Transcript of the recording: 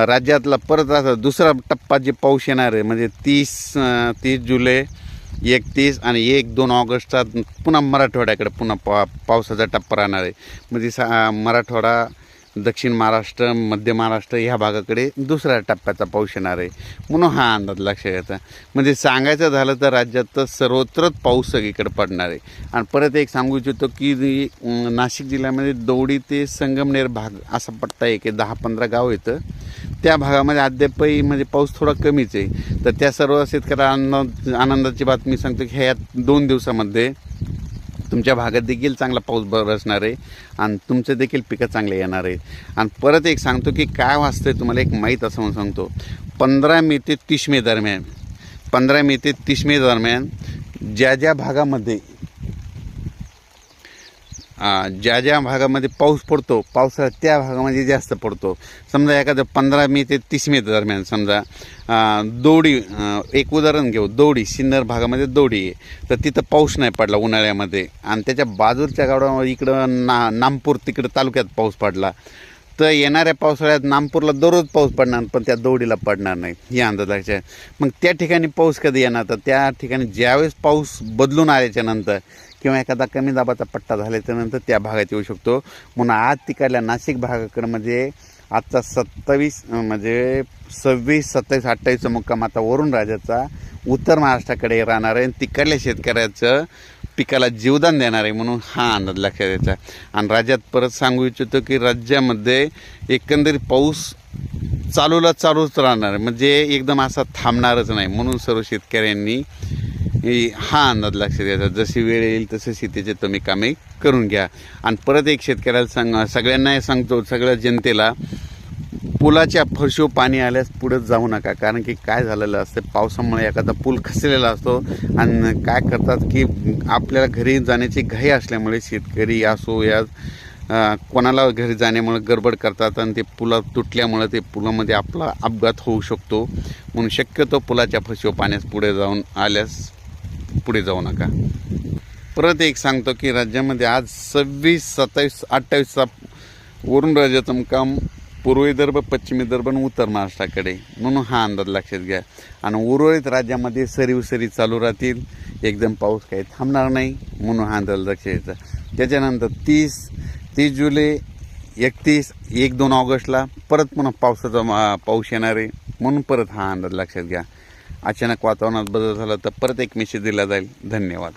राज्यातला परत आता दुसरा टप्पा जे पाऊस येणार आहे म्हणजे 30 जुलै 31 आणि 1-2 ऑगस्टचा पुन्हा मराठवाड्याकडे पुन्हा पावसाचा टप्पा राहणार आहे. म्हणजे मराठवाडा, दक्षिण महाराष्ट्र, मध्य महाराष्ट्र ह्या भागाकडे दुसऱ्या टप्प्याचा पाऊस येणार आहे म्हणून हा अंदाज लक्षात घ्यायचा. म्हणजे सांगायचं झालं तर राज्यात तर सर्वत्रच पाऊस सगळीकडे पडणार आहे. आणि परत एक सांगू इच्छितो की नाशिक जिल्ह्यामध्ये दौंडी ते संगमनेर भाग असा पट्टा आहे की 10-15 गाव येतं. त्या भागामध्ये अद्यापही म्हणजे पाऊस थोडा कमीच आहे. तर त्या सर्व शेतकऱ्यांना आनंदाची बातमी सांगतो की ह्या 2 दिवसामध्ये तुमच्या भागात देखील चांगला पाऊस बरसणार आहे आणि तुमचे देखील पिकं चांगले येणार आहेत. आणि परत एक सांगतो की काय वाचतं आहे तुम्हाला एक माहीत असं म्हणून सांगतो. 15 मे ते 30 मे दरम्यान 15 मे ते 30 मे दरम्यान ज्या भागामध्ये ज्या भागामध्ये पाऊस पडतो पावसाळ्यात त्या भागामध्ये जास्त पडतो. समजा एखादं 15 मे ते 30 मे दरम्यान समजा दौंडी एक उदाहरण घेऊ. दौंडी सिन्नर भागामध्ये दौंडी आहे तर तिथं पाऊस नाही पडला उन्हाळ्यामध्ये आणि त्याच्या बाजूच्या गावावर इकडं नामपूर तिकडं तालुक्यात पाऊस पडला तर येणाऱ्या पावसाळ्यात नामपूरला दररोज पाऊस पडणार पण त्या दौंडीला पडणार नाही ही अंदाज आहे. मग त्या ठिकाणी पाऊस कधी येणार तर त्या ठिकाणी ज्यावेळेस पाऊस बदलून आल्याच्यानंतर किंवा एखादा कमी दाबाचा पट्टा झाल्याच्यानंतर त्या भागात येऊ शकतो. म्हणून आज तिकडल्या नाशिक भागाकडे म्हणजे आजचा 27 म्हणजे 26, 27, 28 मुक्काम आता वरुण राजाचा उत्तर महाराष्ट्राकडे राहणार आहे आणि तिकडल्या शेतकऱ्याचं पिकाला जीवदान देणार आहे म्हणून हा अंदाज लक्षात द्यायचा. आणि राज्यात परत सांगू इच्छितो की राज्यामध्ये एकंदरीत पाऊस चालूच राहणार आहे म्हणजे एकदम असा थांबणारच नाही. म्हणून सर्व शेतकऱ्यांनी हा अंदाज लक्षात द्यायचा. जशी वेळ येईल तसे शेतीचे तुम्ही कामे करून घ्या. आणि परत एक शेतकऱ्याला सगळ्यांना सांगतो सगळ्या जनतेला पुलाच्या फरशीवर पाणी आल्यास पुढे जाऊ नका. कारण की काय झालेलं असतं पावसामुळे एखादा पूल खचलेला असतो आणि काय करतात की आपल्याला घरी जाण्याची घाई असल्यामुळे शेतकरी असो या कोणाला घरी जाण्यामुळे गडबड करतात आणि ते पुला तुटल्यामुळे ते पुलामध्ये आपला अपघात होऊ शकतो. म्हणून शक्यतो पुलाच्या फरशीवर पाण्यास पुढे जाऊ नका. परत एक सांगतो की राज्यामध्ये आज 26, 27, 28चा वरुण राजाचा मुक्काम पूर्व विदर्भ, पश्चिम विदर्भ आणि उत्तर महाराष्ट्राकडे म्हणून हा अंदाज लक्षात घ्या. आणि उर्वरित राज्यामध्ये सरी चालू राहतील एकदम पाऊस काही थांबणार नाही म्हणून हा अंदाज लक्षात घ्यायचा. त्याच्यानंतर 30 जुलै 31, 1-2 ऑगस्टला परत पुन्हा पाऊस येणार आहे म्हणून परत हा अंदाज लक्षात घ्या. अचानक वातावरणात बदल झाला तर परत एक मेसेज दिला जाईल. धन्यवाद.